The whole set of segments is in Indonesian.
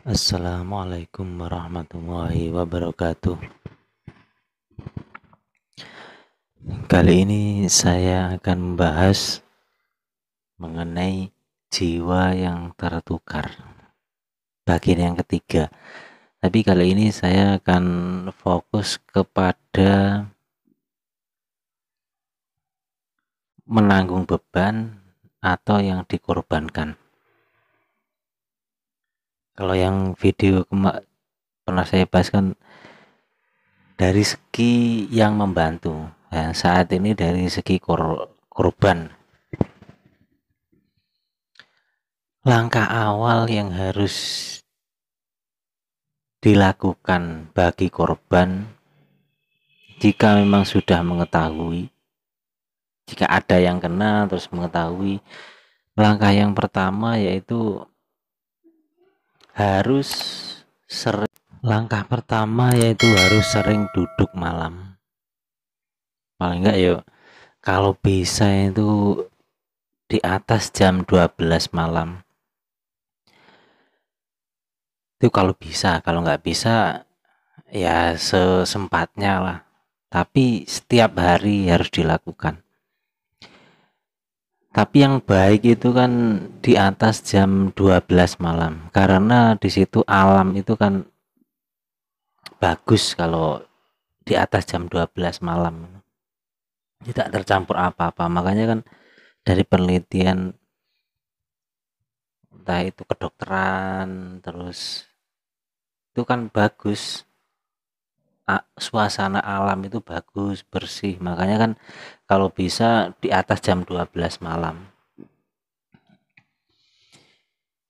Assalamualaikum warahmatullahi wabarakatuh. Kali ini saya akan membahas mengenai jiwa yang tertukar, bagian yang ketiga. Tapi kali ini saya akan fokus kepada menanggung beban atau yang dikorbankan. Kalau yang video pernah saya bahas kan dari segi yang membantu. Nah, saat ini dari segi korban. Langkah awal yang harus dilakukan bagi korban jika memang sudah mengetahui, jika ada yang kena terus mengetahui, langkah yang pertama yaitu harus sering harus sering duduk malam. Paling enggak yuk, kalau bisa itu di atas jam 12 malam. Itu kalau bisa, kalau nggak bisa ya sesempatnya lah. Tapi setiap hari harus dilakukan. Tapi yang baik itu kan di atas jam 12 malam. Karena di situ alam itu kan bagus kalau di atas jam 12 malam. Tidak tercampur apa-apa. Makanya kan dari penelitian entah itu kedokteran terus itu kan bagus. Suasana alam itu bagus, bersih. Makanya kan kalau bisa di atas jam 12 malam.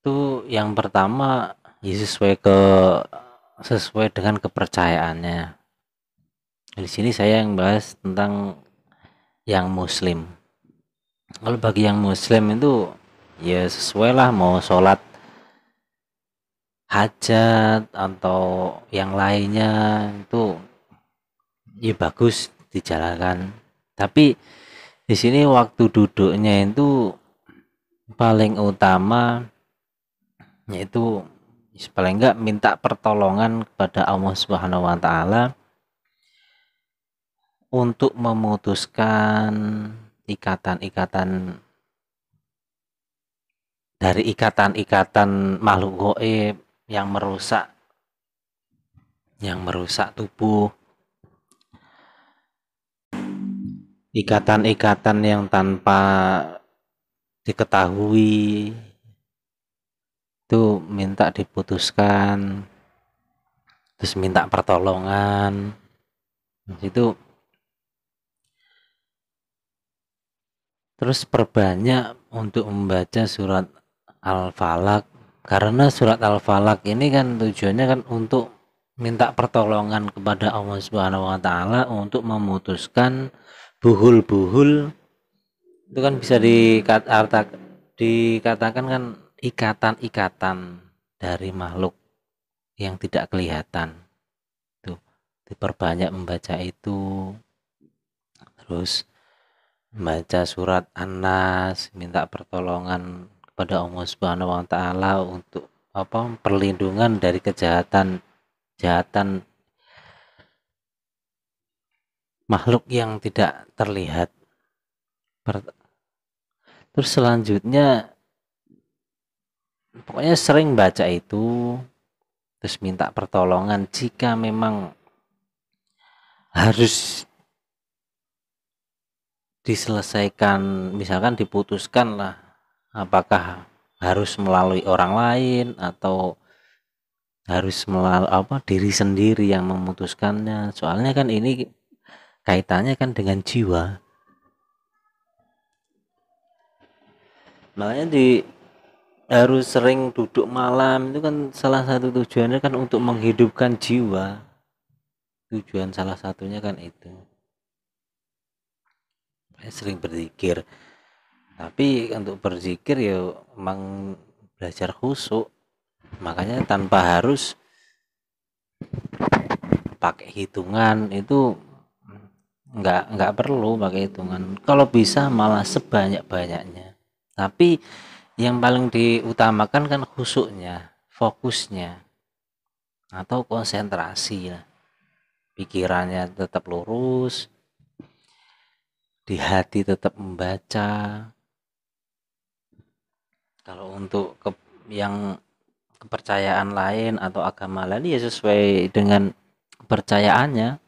Itu yang pertama ya sesuai dengan kepercayaannya. Di sini saya yang bahas tentang yang muslim. Kalau bagi yang muslim itu ya sesuai lah, mau sholat hajat atau yang lainnya itu ya bagus dijalankan. Tapi di sini waktu duduknya itu paling utama yaitu paling enggak minta pertolongan kepada Allah Subhanahu wa taala untuk memutuskan ikatan-ikatan dari ikatan-ikatan makhluk gaib yang merusak tubuh, ikatan-ikatan yang tanpa diketahui itu minta diputuskan, terus minta pertolongan itu. Terus perbanyak untuk membaca surat Al-Falaq, karena surat Al-Falaq ini kan tujuannya kan untuk minta pertolongan kepada Allah Subhanahu wa taala untuk memutuskan buhul-buhul. Itu kan bisa dikatakan kan ikatan-ikatan dari makhluk yang tidak kelihatan. Tuh, diperbanyak membaca itu. Terus membaca surat An-Nas, minta pertolongan kepada Allah Subhanahu wa taala untuk perlindungan dari kejahatan makhluk yang tidak terlihat. Terus selanjutnya pokoknya sering baca itu, terus minta pertolongan jika memang harus diselesaikan, misalkan diputuskan lah apakah harus melalui orang lain atau harus melalui diri sendiri yang memutuskannya. Soalnya kan ini kaitannya kan dengan jiwa. Makanya harus sering duduk malam itu kan salah satu tujuannya kan untuk menghidupkan jiwa. Tujuan salah satunya kan itu. Saya sering berzikir. Tapi untuk berzikir ya emang belajar khusyuk. Makanya tanpa harus pakai hitungan, itu nggak perlu pakai hitungan. Kalau bisa malah sebanyak-banyaknya. Tapi yang paling diutamakan kan khusyuknya, fokusnya atau konsentrasi lah. Pikirannya tetap lurus, di hati tetap membaca. Kalau untuk yang kepercayaan lain atau agama lain ya sesuai dengan kepercayaannya.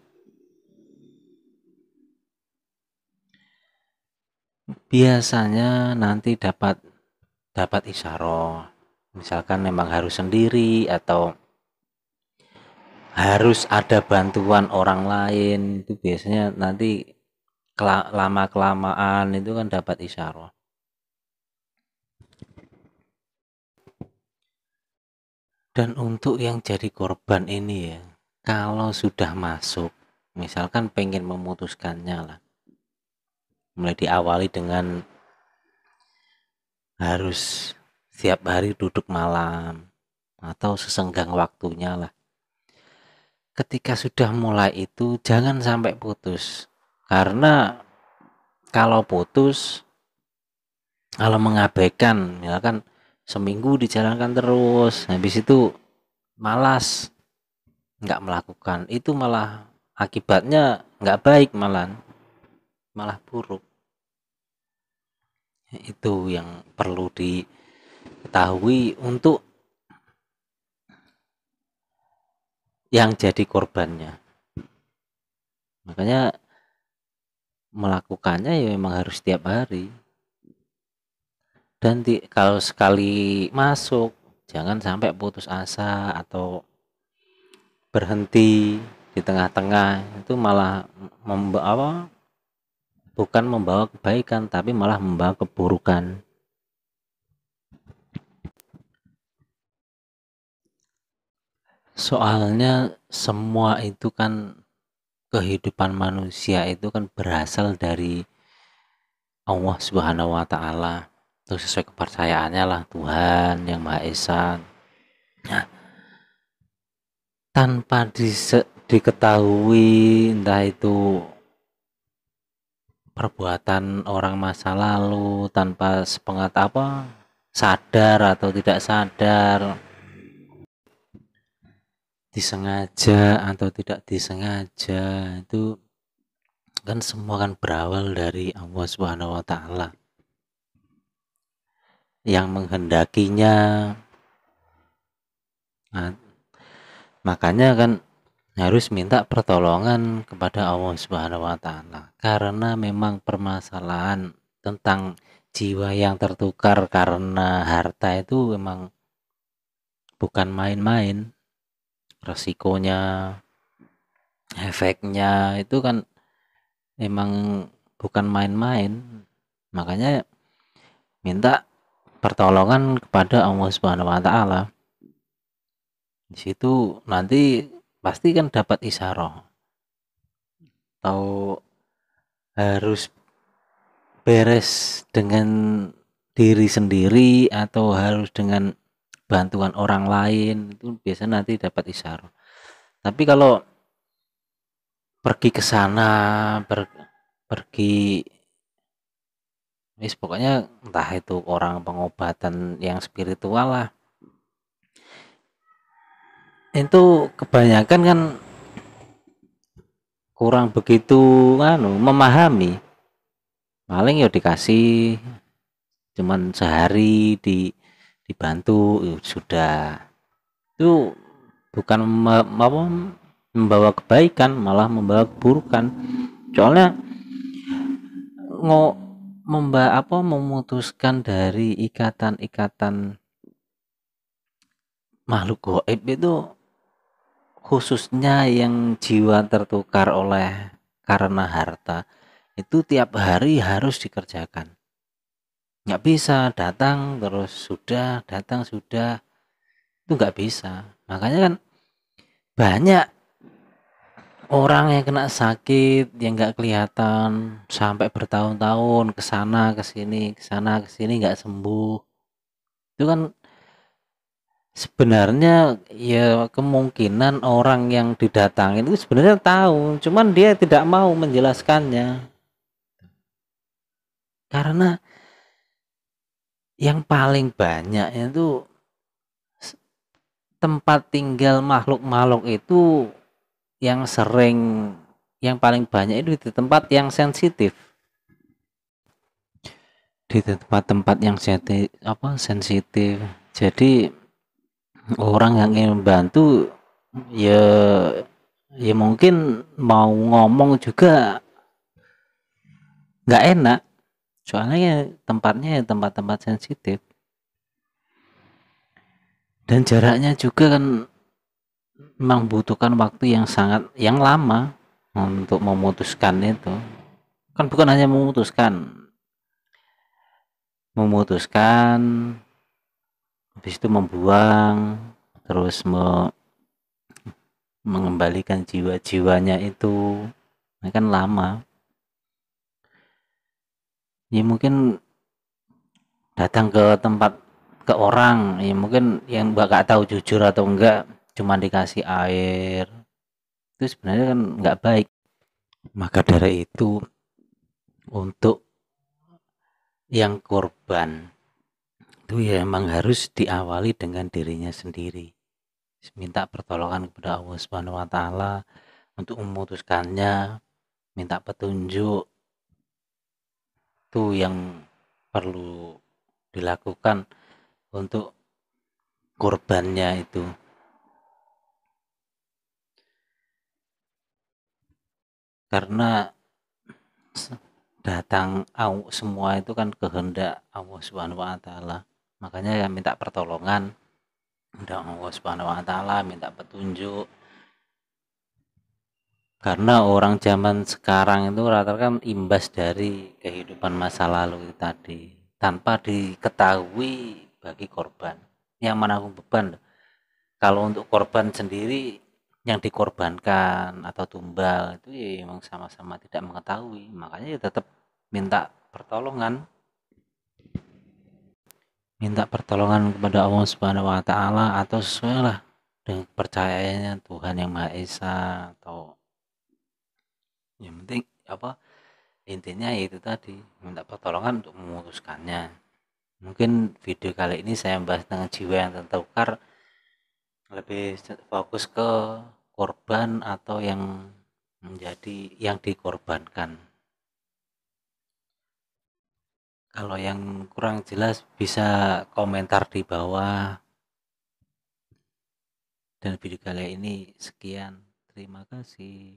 Biasanya nanti dapat isyarah. Misalkan memang harus sendiri atau harus ada bantuan orang lain, itu biasanya nanti lama kelamaan itu kan dapat isyarah. Dan untuk yang jadi korban ini ya, kalau sudah masuk, misalkan pengen memutuskannya lah, mulai diawali dengan harus setiap hari duduk malam atau sesenggang waktunya lah. Ketika sudah mulai itu jangan sampai putus, karena kalau putus, kalau mengabaikan, misalkan seminggu dijalankan terus, habis itu malas nggak melakukan, itu malah akibatnya nggak baik, malah buruk. Itu yang perlu diketahui untuk yang jadi korbannya. Makanya melakukannya ya memang harus setiap hari. Dan kalau sekali masuk jangan sampai putus asa atau berhenti di tengah-tengah, itu malah bukan membawa kebaikan tapi malah membawa keburukan. Soalnya semua itu kan, kehidupan manusia itu kan berasal dari Allah Subhanahu wa taala. Itu sesuai kepercayaannya lah, Tuhan yang Maha Esa. Nah, tanpa diketahui entah itu perbuatan orang masa lalu, tanpa sadar atau tidak sadar, disengaja atau tidak disengaja, itu kan semua kan berawal dari Allah Subhanahu wa taala yang menghendakinya. Nah, makanya kan harus minta pertolongan kepada Allah Subhanahu wa taala, karena memang permasalahan tentang jiwa yang tertukar karena harta itu memang bukan main-main. Resikonya, efeknya itu kan memang bukan main-main. Makanya minta pertolongan kepada Allah Subhanahu wa taala. Di situ nanti pasti kan dapat isyarah. Tahu harus beres dengan diri sendiri atau harus dengan bantuan orang lain, itu biasanya nanti dapat isyarah. Tapi kalau pergi ke sana, pergi pokoknya entah itu orang pengobatan yang spiritual lah, itu kebanyakan kan kurang begitu memahami. Paling ya dikasih cuman sehari dibantu sudah, itu bukan membawa kebaikan, malah membawa keburukan. Soalnya memutuskan dari ikatan-ikatan makhluk gaib itu, khususnya yang jiwa tertukar oleh karena harta, itu tiap hari harus dikerjakan. Nggak bisa datang terus sudah, datang sudah, itu nggak bisa. Makanya kan banyak orang yang kena sakit yang nggak kelihatan sampai bertahun-tahun, kesana kesini nggak sembuh. Itu kan sebenarnya ya kemungkinan orang yang didatangin itu sebenarnya tahu, cuman dia tidak mau menjelaskannya. Karena yang paling banyak itu tempat tinggal makhluk-makhluk itu yang sering yang paling banyak itu di tempat yang sensitif. Di tempat-tempat yang sensitif. Jadi orang yang ingin membantu ya ya mungkin mau ngomong juga nggak enak. Soalnya ya tempatnya ya tempat-tempat sensitif. Dan jaraknya juga kan memang butuhkan waktu yang lama untuk memutuskan itu. Kan bukan hanya memutuskan, habis itu membuang, terus mengembalikan jiwa-jiwanya itu. Ini kan lama. Ya mungkin datang ke tempat ke orang, ya mungkin yang nggak tahu jujur atau enggak, cuma dikasih air. Itu sebenarnya kan nggak baik. Maka dari itu untuk yang korban itu ya emang harus diawali dengan dirinya sendiri. Minta pertolongan kepada Allah Subhanahu wa taala untuk memutuskannya, minta petunjuk. Itu yang perlu dilakukan untuk korbannya itu. Karena datang semua itu kan kehendak Allah Subhanahu wa taala. Makanya ya minta pertolongan kepada Allah Subhanahu wa taala, minta petunjuk. Karena orang zaman sekarang itu rata-rata kan imbas dari kehidupan masa lalu tadi tanpa diketahui bagi korban. Yang menanggung beban. Kalau untuk korban sendiri yang dikorbankan atau tumbal itu ya memang sama-sama tidak mengetahui, makanya ya tetap minta pertolongan kepada Allah Subhanahu wa taala atau sesuai lah dengan kepercayaannya Tuhan yang Maha Esa, atau yang penting intinya itu tadi, minta pertolongan untuk memutuskannya. Mungkin video kali ini saya membahas tentang jiwa yang tertukar, lebih fokus ke korban atau yang menjadi yang dikorbankan. Kalau yang kurang jelas bisa komentar di bawah. Dan video kali ini sekian. Terima kasih.